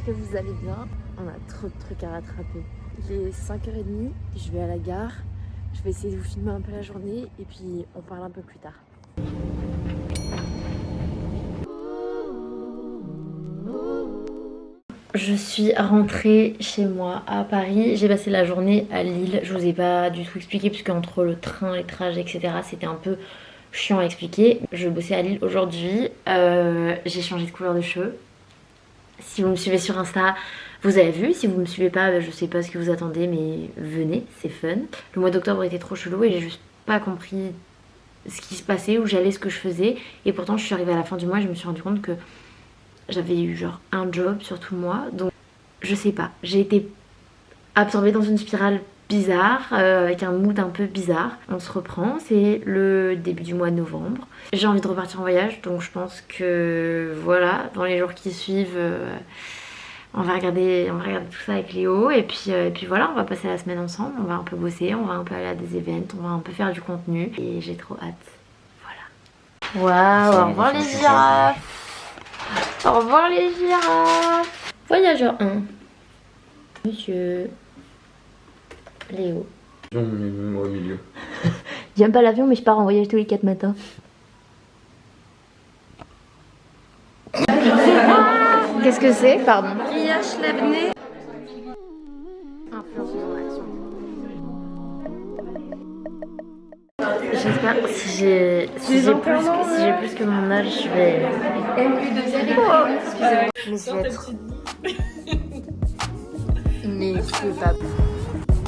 j'espère que vous allez bien. On a trop de trucs à rattraper. Il est 5h30, je vais à la gare. Je vais essayer de vous filmer un peu la journée et puis on parle un peu plus tard. Je suis rentrée chez moi à Paris. J'ai passé la journée à Lille. Je vous ai pas du tout expliqué puisque entre le train, les trajets, etc. c'était un peu chiant à expliquer. Je bossais à Lille aujourd'hui. J'ai changé de couleur de cheveux. Si vous me suivez sur Insta, vous avez vu. Si vous me suivez pas, je sais pas ce que vous attendez, mais venez, c'est fun. Le mois d'octobre était trop chelou et j'ai juste pas compris ce qui se passait, où j'allais, ce que je faisais. Et pourtant, je suis arrivée à la fin du mois et je me suis rendu compte que j'avais eu genre un job sur tout le mois. Donc, je sais pas. J'ai été absorbée dans une spirale bizarre, avec un mood un peu bizarre. On se reprend, c'est le début du mois de novembre. J'ai envie de repartir en voyage, donc je pense que voilà, dans les jours qui suivent, on va regarder tout ça avec Léo. Et puis voilà, on va passer la semaine ensemble, on va un peu bosser, on va un peu aller à des events, on va un peu faire du contenu. Et j'ai trop hâte. Voilà. Waouh, au revoir les girafes. Au revoir les girafes. Voyageur 1. Monsieur Léo. Au milieu. J'aime pas l'avion mais je pars en voyage tous les 4 matins. Qu'est-ce que c'est? Pardon. Pliage Labné. J'espère si j'ai plus que mon âge, je vais. Mais je vais être. Mais c'est pas.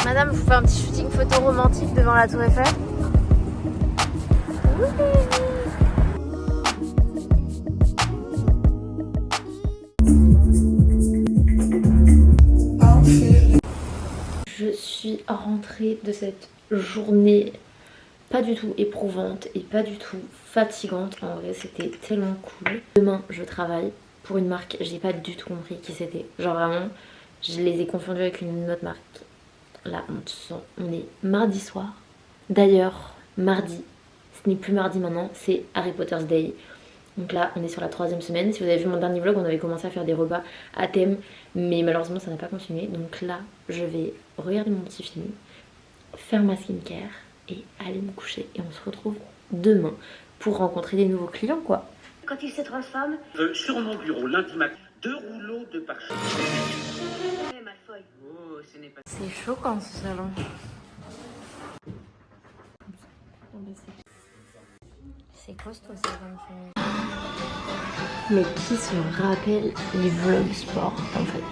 Madame, vous faites un petit shooting photo romantique devant la Tour Eiffel? Oui. Je suis rentrée de cette journée pas du tout éprouvante et pas du tout fatigante. En vrai, c'était tellement cool. Demain, je travaille pour une marque. J'ai pas du tout compris qui c'était. Genre vraiment, je les ai confondus avec une autre marque. Là, on est mardi soir. D'ailleurs, mardi, ce n'est plus mardi maintenant, c'est Harry Potter's Day. Donc là, on est sur la 3e semaine. Si vous avez vu mon dernier vlog, on avait commencé à faire des repas à thème, mais malheureusement, ça n'a pas continué. Donc là, je vais regarder mon petit film, faire ma skincare et aller me coucher. Et on se retrouve demain pour rencontrer des nouveaux clients, quoi. Quand il se transforme, sur mon bureau, lundi matin, 2 rouleaux de parchemin. Oh, ce n'est pas... C'est chaud quand ce salon. C'est costaud ça comme ça. Mais qui se rappelle les vlogs sport en fait?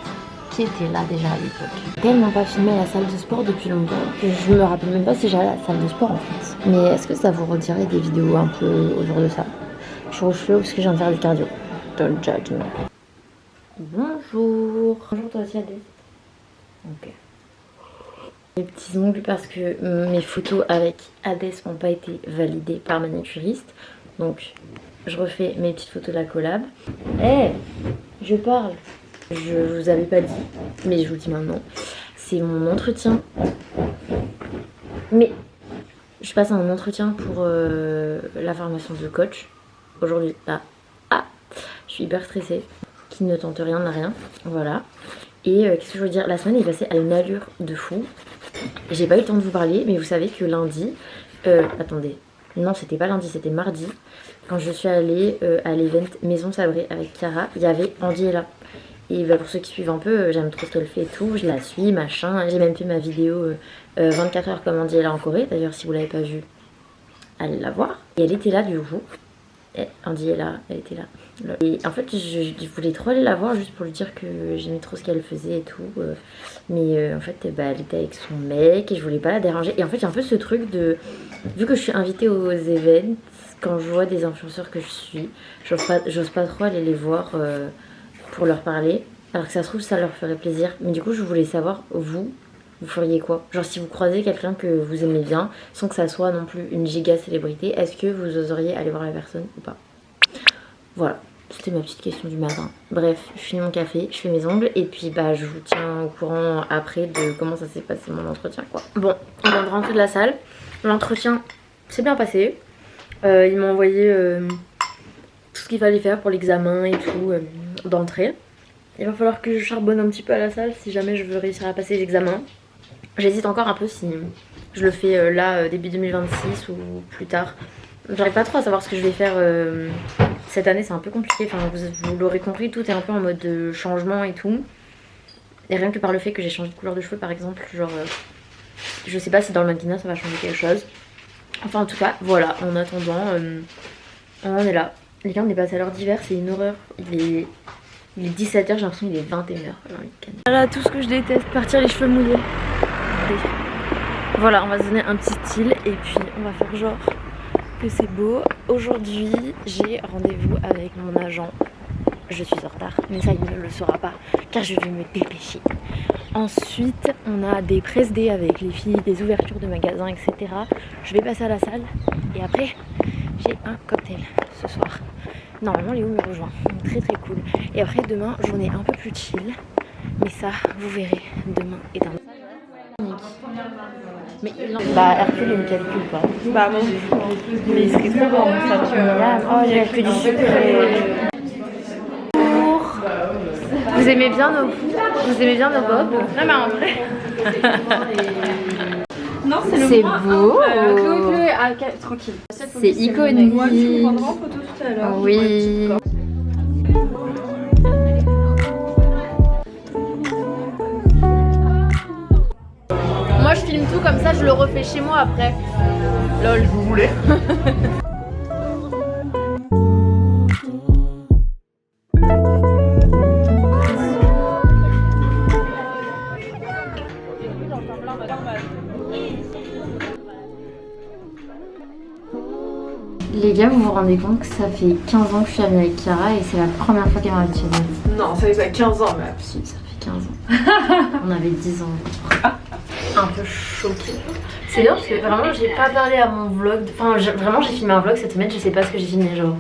Qui était là déjà à l'époque? Tellement pas filmé à la salle de sport depuis longtemps que je me rappelle même pas si j'allais à la salle de sport en fait. Mais est-ce que ça vous redirait des vidéos un peu autour de ça? Je suis rouge parce que je viens de faire du cardio. Don't judge me. Bonjour. Bonjour toi aussi Adès. Ok. Les petits ongles parce que mes photos avec Hadès n'ont pas été validées par manucuriste. Donc je refais mes petites photos de la collab. Hey, je parle. Je vous avais pas dit, mais je vous le dis maintenant. C'est mon entretien. Mais je passe un entretien pour la formation de coach. Aujourd'hui, là. Ah, je suis hyper stressée. Qui ne tente rien n'a rien. Voilà. Et qu'est-ce que je veux dire? La semaine est passée à une allure de fou. J'ai pas eu le temps de vous parler, mais vous savez que lundi... attendez. Non, c'était pas lundi, c'était mardi. Quand je suis allée à l'event Maison Sabrée avec Chiara, il y avait Andiella. Et bah, pour ceux qui suivent un peu, j'aime trop ce qu'elle fait et tout. Je la suis, machin. J'ai même fait ma vidéo 24 heures comme Andiella en Corée. D'ailleurs, si vous l'avez pas vue, allez la voir. Et elle était là du coup. Et Andiella, elle était là. Et en fait, je voulais trop aller la voir juste pour lui dire que j'aimais trop ce qu'elle faisait et tout. Mais en fait, bah, elle était avec son mec et je voulais pas la déranger. Et en fait, j'ai un peu ce truc de... Vu que je suis invitée aux events, quand je vois des influenceurs que je suis, j'ose pas trop aller les voir pour leur parler. Alors que ça se trouve, ça leur ferait plaisir. Mais du coup, je voulais savoir, vous feriez quoi? Genre si vous croisez quelqu'un que vous aimez bien, sans que ça soit non plus une giga célébrité, est-ce que vous oseriez aller voir la personne ou pas? Voilà, c'était ma petite question du matin. Bref, je finis mon café, je fais mes ongles et puis bah je vous tiens au courant après de comment ça s'est passé mon entretien quoi. Bon, on vient de rentrer de la salle. L'entretien s'est bien passé. Ils m'ont envoyé tout ce qu'il fallait faire pour l'examen et tout d'entrée. il va falloir que je charbonne un petit peu à la salle si jamais je veux réussir à passer l'examen. J'hésite encore un peu si je le fais là début 2026 ou plus tard. J'arrive pas trop à savoir ce que je vais faire cette année, c'est un peu compliqué. Enfin, vous l'aurez compris, tout est un peu en mode changement et tout. Et rien que par le fait que j'ai changé de couleur de cheveux par exemple, genre je sais pas si dans le mannequinat ça va changer quelque chose. Enfin en tout cas, voilà, en attendant, on en est là. Les gars, on est passé à l'heure d'hiver, c'est une horreur. Il est 17h, j'ai l'impression qu'il est 21h. Voilà tout ce que je déteste, partir les cheveux mouillés. Voilà, on va se donner un petit style et puis on va faire genre que c'est beau. Aujourd'hui, j'ai rendez-vous avec mon agent. Je suis en retard, mais ça il ne le saura pas car je vais me dépêcher. Ensuite, on a des press-day avec les filles, des ouvertures de magasins, etc. Je vais passer à la salle et après, j'ai un cocktail ce soir. Normalement, Léo me rejoint, donc très très cool. Et après, demain, journée un peu plus chill, mais ça, vous verrez demain et demain. Mais bah Hercule il me calcule pas. Bah non, mais il serait trop bon ça. Oh j'ai que du sucre. Vous aimez bien nos bobs? Non mais en vrai. Non c'est le C'est moins beau. Chloé, tranquille. C'est iconique. Moi tu me prendras en photo tout à l'heure. Oui. Moi je filme tout comme ça, je le refais chez moi après. Lol. Vous voulez? Les gars, vous vous rendez compte que ça fait 15 ans que je suis amie avec Chiara et c'est la première fois qu'elle m'invite chez elle. Non, ça fait 15 ans même. Si, ça fait 15 ans. On avait 10 ans. Un peu choquée. C'est bien parce que vraiment j'ai pas parlé à mon vlog. Enfin vraiment j'ai filmé un vlog cette semaine, je sais pas ce que j'ai filmé genre.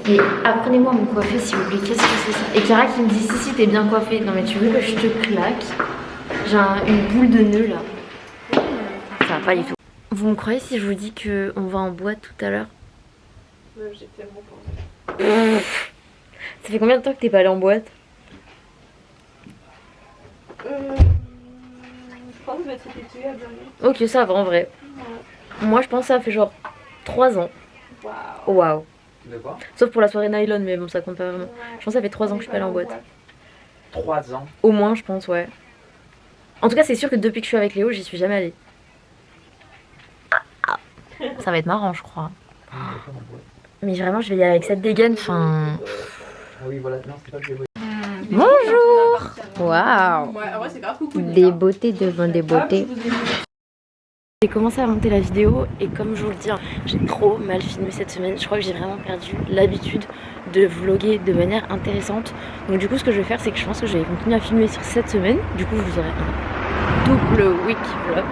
Et apprenez-moi à me coiffer s'il vous plaît, qu'est-ce que c'est ça? Et Chiara qui me dit si t'es bien coiffée. Non mais tu veux que je te claque? J'ai une boule de nœud là. Ça va pas du tout. Vous me croyez si je vous dis qu'on va en boîte tout à l'heure? J'ai tellement pensé. Ça fait combien de temps que t'es pas allée en boîte? Je pense que cet été à Berlin. Ok, ça va en vrai. Ouais. Moi je pense que ça fait genre 3 ans. Waouh. Waouh. De quoi? Sauf pour la soirée nylon, mais bon, ça compte pas vraiment. Ouais. Je pense que ça fait 3 ans que je suis pas allée en boîte. 3 ans. Au moins, je pense, ouais. En tout cas, c'est sûr que depuis que je suis avec Léo, j'y suis jamais allée. Ça va être marrant, je crois. Mais vraiment, je vais y aller avec cette dégaine. Enfin. Ah oui, voilà, non, c'est pas que Bonjour. Waouh. Ouais, en vrai, c'est grave coucou. Des beautés devant des beautés. J'ai commencé à monter la vidéo et comme je vous le dis, j'ai trop mal filmé cette semaine. Je crois que j'ai vraiment perdu l'habitude de vlogger de manière intéressante. Donc du coup ce que je vais faire c'est que je pense que je vais continuer à filmer sur cette semaine. Du coup vous aurez un double week vlog.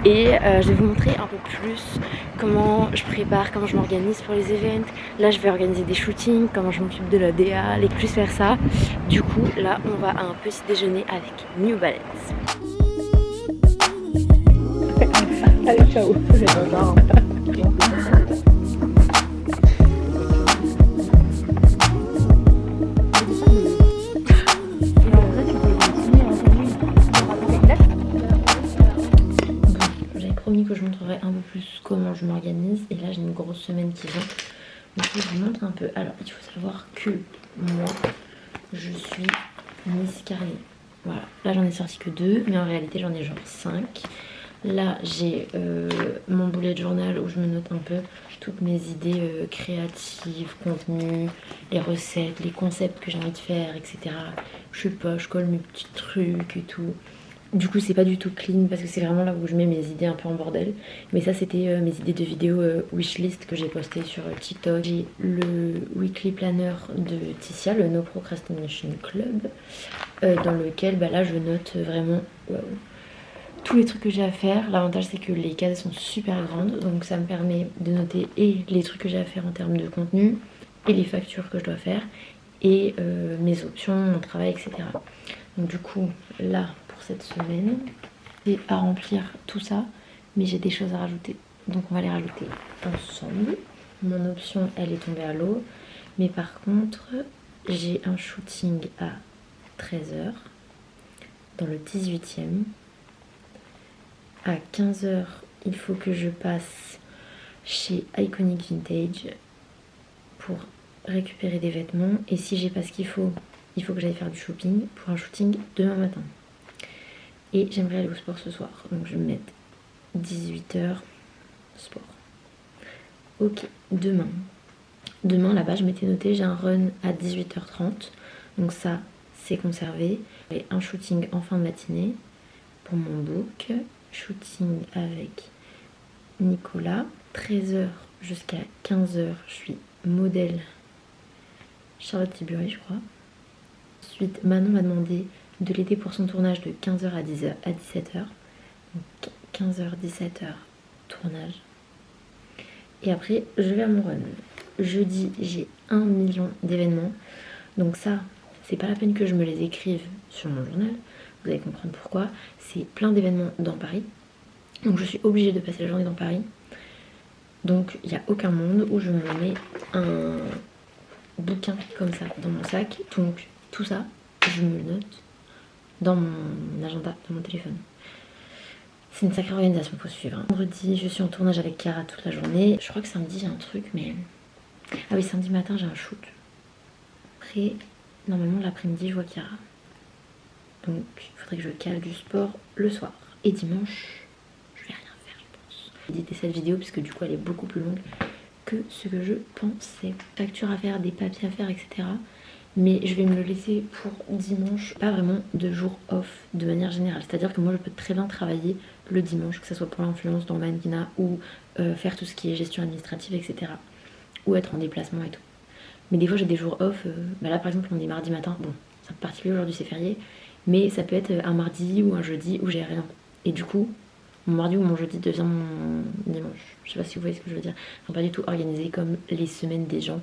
Et je vais vous montrer un peu plus comment je prépare, comment je m'organise pour les events. Là je vais organiser des shootings, comment je m'occupe de la DA, les plus faire ça. Du coup là on va à un petit déjeuner avec New Balance. Allez, ciao. J'avais promis que je montrerais un peu plus comment je m'organise et là j'ai une grosse semaine qui vient. Donc je vous montre un peu. Alors il faut savoir que moi je suis Miss Carly. Voilà, là j'en ai sorti que 2 mais en réalité j'en ai genre 5. Là j'ai mon bullet journal où je me note un peu toutes mes idées créatives, contenu, les recettes, les concepts que j'ai envie de faire, etc. Je sais pas, je colle mes petits trucs et tout. Du coup c'est pas du tout clean parce que c'est vraiment là où je mets mes idées un peu en bordel. Mais ça c'était mes idées de vidéos wishlist que j'ai postées sur TikTok. J'ai le weekly planner de Ticia, le No Procrastination Club, dans lequel bah, là je note vraiment tous les trucs que j'ai à faire. L'avantage c'est que les cases sont super grandes, donc ça me permet de noter et les trucs que j'ai à faire en termes de contenu, et les factures que je dois faire, et mes options, mon travail, etc. Donc du coup, là, pour cette semaine, j'ai à remplir tout ça, mais j'ai des choses à rajouter. Donc on va les rajouter ensemble. Mon option, elle est tombée à l'eau, mais par contre, j'ai un shooting à 13h. Dans le 18e. À 15h, il faut que je passe chez Iconic Vintage pour récupérer des vêtements. Et si j'ai pas ce qu'il faut, il faut que j'aille faire du shopping pour un shooting demain matin. Et j'aimerais aller au sport ce soir. Donc je vais me mettre 18h sport. Ok, demain. Demain là-bas je m'étais noté, j'ai un run à 18h30. Donc ça c'est conservé. Et un shooting en fin de matinée pour mon book. Shooting avec Nicolas. 13h jusqu'à 15h je suis modèle Charlotte Tilbury je crois. Ensuite Manon m'a demandé de l'aider pour son tournage de 15h à 17h. Donc 15h, 17h, tournage. Et après, je vais à mon run. Jeudi, j'ai 1 million d'événements. Donc ça, c'est pas la peine que je me les écrive sur mon journal. Vous allez comprendre pourquoi. C'est plein d'événements dans Paris. Donc je suis obligée de passer la journée dans Paris. Donc il n'y a aucun monde où je me mets un bouquin comme ça dans mon sac. Donc tout ça, je me le note dans mon agenda, dans mon téléphone. C'est une sacrée organisation, faut suivre. Vendredi, je suis en tournage avec Chiara toute la journée. Je crois que samedi, j'ai un truc, mais... Ah oui, samedi matin, j'ai un shoot. Après, normalement, l'après-midi, je vois Chiara. Donc, il faudrait que je cale du sport le soir. Et dimanche, je vais rien faire, je pense. J'ai édité cette vidéo, puisque du coup, elle est beaucoup plus longue que ce que je pensais. Facture à faire, des papiers à faire, etc. Mais je vais me le laisser pour dimanche. Pas vraiment de jour off de manière générale. C'est-à-dire que moi je peux très bien travailler le dimanche, que ce soit pour l'influence dans le mannequinat ou faire tout ce qui est gestion administrative, etc. Ou être en déplacement et tout. Mais des fois j'ai des jours off. Là par exemple on est mardi matin. Bon, c'est particulier aujourd'hui, c'est férié. Mais ça peut être un mardi ou un jeudi où j'ai rien. Et du coup, mon mardi ou mon jeudi devient mon dimanche. Je sais pas si vous voyez ce que je veux dire. Enfin, pas du tout organisé comme les semaines des gens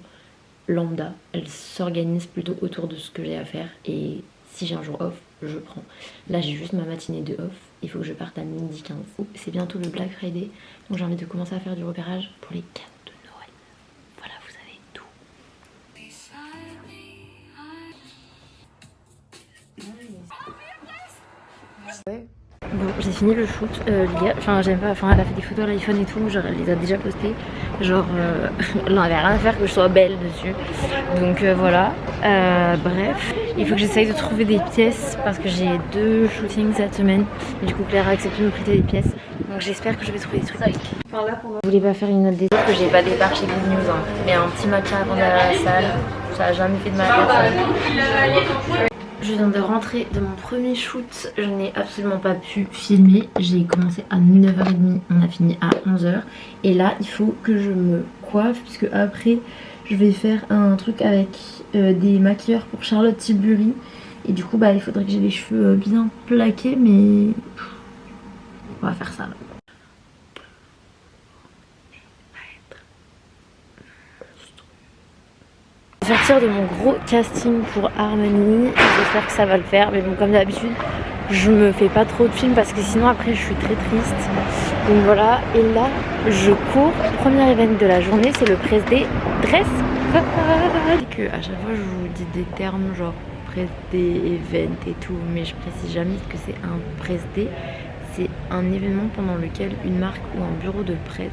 lambda, elle s'organise plutôt autour de ce que j'ai à faire et si j'ai un jour off, je prends. Là j'ai juste ma matinée de off, il faut que je parte à 12h15. C'est bientôt le Black Friday, donc j'ai envie de commencer à faire du repérage pour les cadeaux de Noël. Voilà, vous avez tout. Ouais. Bon, j'ai fini le shoot, les gars, enfin j'aime pas, enfin elle a fait des photos à l'iPhone et tout, genre elle les a déjà postées, genre elle avait rien à faire que je sois belle dessus, donc voilà, bref, il faut que j'essaye de trouver des pièces parce que j'ai 2 shootings cette semaine, et du coup Claire a accepté de me prêter des pièces, donc j'espère que je vais trouver des trucs. Je voulais pas faire une note des que j'ai pas départ chez Good News, hein, mais un petit matcha avant d'aller à la salle, ça a jamais fait de mal à personne. Je viens de rentrer de mon premier shoot, je n'ai absolument pas pu filmer, j'ai commencé à 9h30, on a fini à 11h et là il faut que je me coiffe puisque après je vais faire un truc avec des maquilleurs pour Charlotte Tilbury et du coup il faudrait que j'ai les cheveux bien plaqués mais on va faire ça là. Sortir de mon gros casting pour Harmony, j'espère que ça va le faire, mais bon comme d'habitude je me fais pas trop de films parce que sinon après je suis très triste, donc voilà. Et là je cours, premier event de la journée c'est le press day dress code, que à chaque fois je vous dis des termes genre press day, event et tout, mais je précise jamais que c'est un press day, c'est un événement pendant lequel une marque ou un bureau de presse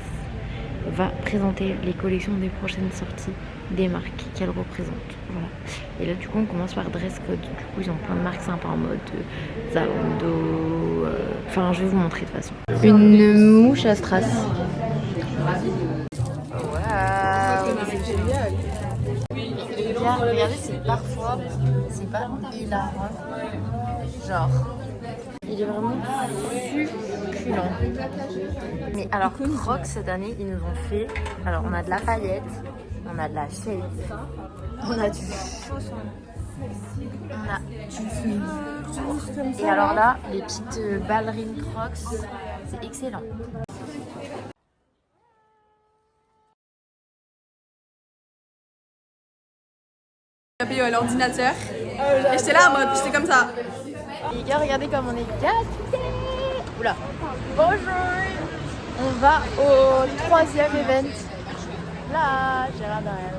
va présenter les collections des prochaines sorties des marques qu'elle représente. Voilà. Et là du coup on commence par dress code. Du coup ils ont plein de marques sympas en mode Zalando. Enfin je vais vous montrer de toute façon. Une mouche à strass. Waouh, c'est génial. Les gars, regardez, c'est parfois c'est pas hilarant. Genre il est vraiment succulent. Mais alors Crocs cette année ils nous ont fait. Alors on a de la paillette, on a de la shade, on a du chausson, on a du fil. Et alors là, les petites ballerines Crocs, c'est excellent. J'ai appelé l'ordinateur et j'étais là en mode, j'étais comme ça. Les gars, regardez comme on est gâtés. Oula. Bonjour. On va au 3e event. Là, Gérard Darrel.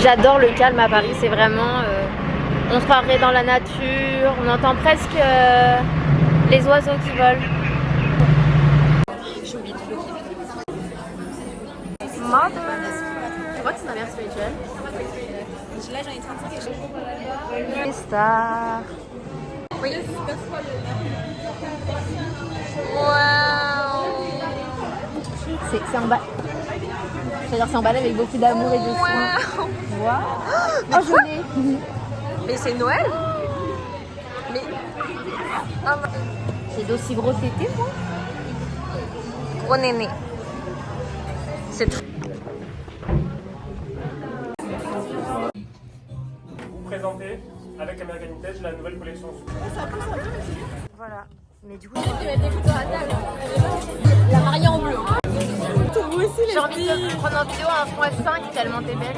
J'adore le calme à Paris, c'est vraiment... on se croirait dans la nature, on entend presque les oiseaux qui volent. Mother. Tu vois que c'est ma mère spirituelle? Là j'en ai 35 et je... Star. Oui. Waouh. C'est emballé. C'est-à-dire c'est emballé avec beaucoup d'amour et de soin. Waouh. Oh je l'ai. Mais c'est Noël. Mais... C'est d'aussi gros tété moi. Gros néné. C'est très... Présenter avec American Vintage la nouvelle collection. Voilà. Mais du coup, La mariée en bleu. j'ai envie de te prendre en vidéo un fond F5 tellement t'es belle.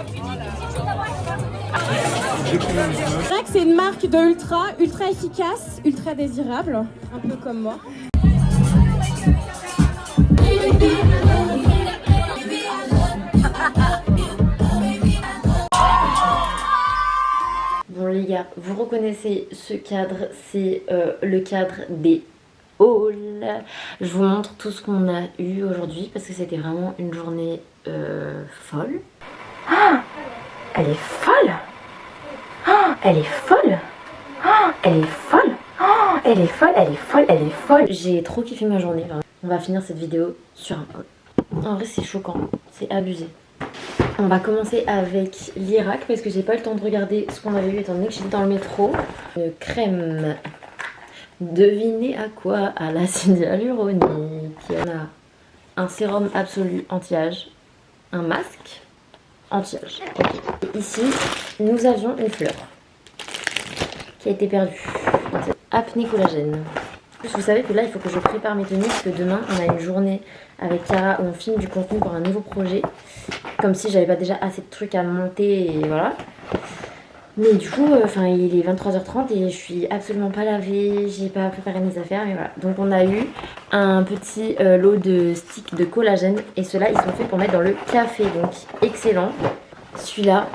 Rack, c'est une marque de ultra efficace, ultra désirable, un peu comme moi. Bon les gars, vous reconnaissez ce cadre, c'est le cadre des hauls. Je vous montre tout ce qu'on a eu aujourd'hui parce que c'était vraiment une journée folle. Ah, elle est folle. Ah, elle est folle. Ah, elle est folle. Ah, elle est folle, elle est folle, elle est folle. J'ai trop kiffé ma journée. On va finir cette vidéo sur un haul. En vrai c'est choquant, c'est abusé. On va commencer avec l'Irak parce que j'ai pas eu le temps de regarder ce qu'on avait eu étant donné que j'étais dans le métro. Une crème. Devinez à quoi? À l'acide hyaluronique. On a un sérum absolu anti-âge, un masque anti-âge. Okay. Ici, nous avions une fleur qui a été perdue. Apnée collagène. Vous savez que là, il faut que je prépare mes tenues parce que demain, on a une journée avec Chiara où on filme du contenu pour un nouveau projet. Comme si j'avais pas déjà assez de trucs à monter et voilà. Mais du coup, il est 23h30 et je suis absolument pas lavée, j'ai pas préparé mes affaires, mais voilà. Donc on a eu un petit lot de sticks de collagène et ceux-là, ils sont faits pour mettre dans le café, donc excellent. Celui-là,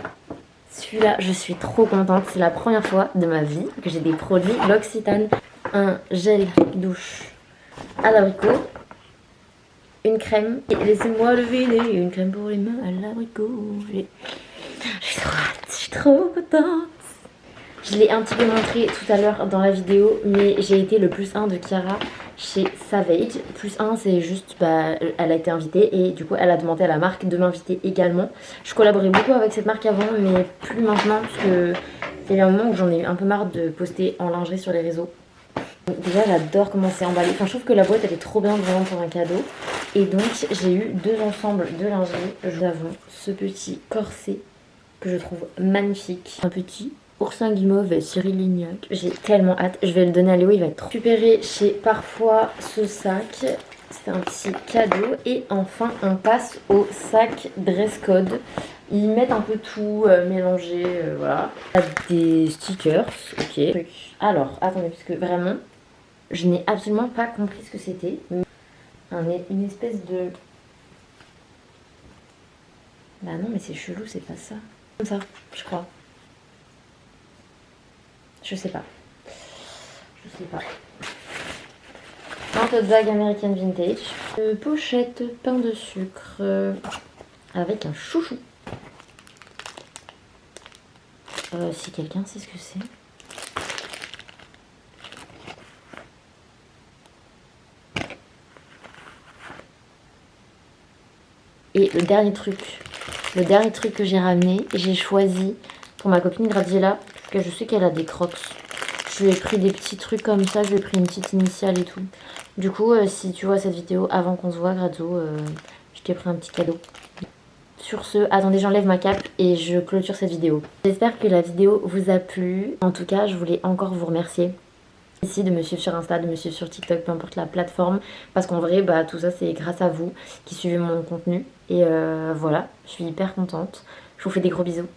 je suis trop contente, c'est la première fois de ma vie que j'ai des produits L'Occitane. Un gel douche à l'abricot, une crème, et laissez-moi deviner, une crème pour les mains à l'abricot. J'ai trop hâte, je suis trop contente. Je l'ai un petit peu montré tout à l'heure dans la vidéo, mais j'ai été le +1 de Chiara chez Savage. +1 c'est juste, elle a été invitée et du coup elle a demandé à la marque de m'inviter également. Je collaborais beaucoup avec cette marque avant, mais plus maintenant parce que il y a eu un moment où j'en ai eu un peu marre de poster en lingerie sur les réseaux. Déjà j'adore comment c'est emballé, je trouve que la boîte elle est trop bien vraiment pour un cadeau. Et donc j'ai eu 2 ensembles de lingerie. Nous avons ce petit corset que je trouve magnifique, un petit oursin guimauve Cyril Lignac. J'ai tellement hâte, je vais le donner à Léo, il va être trop récupéré chez Parfois ce sac. C'est un petit cadeau. Et enfin on passe au sac dress code. Ils mettent un peu tout mélangé, voilà. Des stickers, ok. Alors attendez, parce que vraiment je n'ai absolument pas compris ce que c'était. Une espèce de... Bah non mais c'est chelou, c'est pas ça. Comme ça, je crois. Je sais pas. Je sais pas. Un tote bag American Vintage. Pochette pain de sucre avec un chouchou. Si quelqu'un sait ce que c'est. Et le dernier truc que j'ai ramené, j'ai choisi pour ma copine Graziella, parce que je sais qu'elle a des crocs. Je lui ai pris des petits trucs comme ça, je lui ai pris une petite initiale et tout. Du coup, si tu vois cette vidéo avant qu'on se voit, Grazzo, je t'ai pris un petit cadeau. Sur ce, attendez, j'enlève ma cape et je clôture cette vidéo. J'espère que la vidéo vous a plu. En tout cas, je voulais encore vous remercier. Ici de me suivre sur Insta, de me suivre sur TikTok, peu importe la plateforme, parce qu'en vrai tout ça c'est grâce à vous qui suivez mon contenu et voilà, je suis hyper contente. Je vous fais des gros bisous.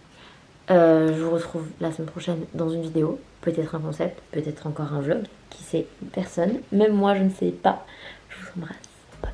Je vous retrouve la semaine prochaine dans une vidéo, peut-être un concept, peut-être encore un vlog, qui sait, personne, même moi je ne sais pas. Je vous embrasse. Bye.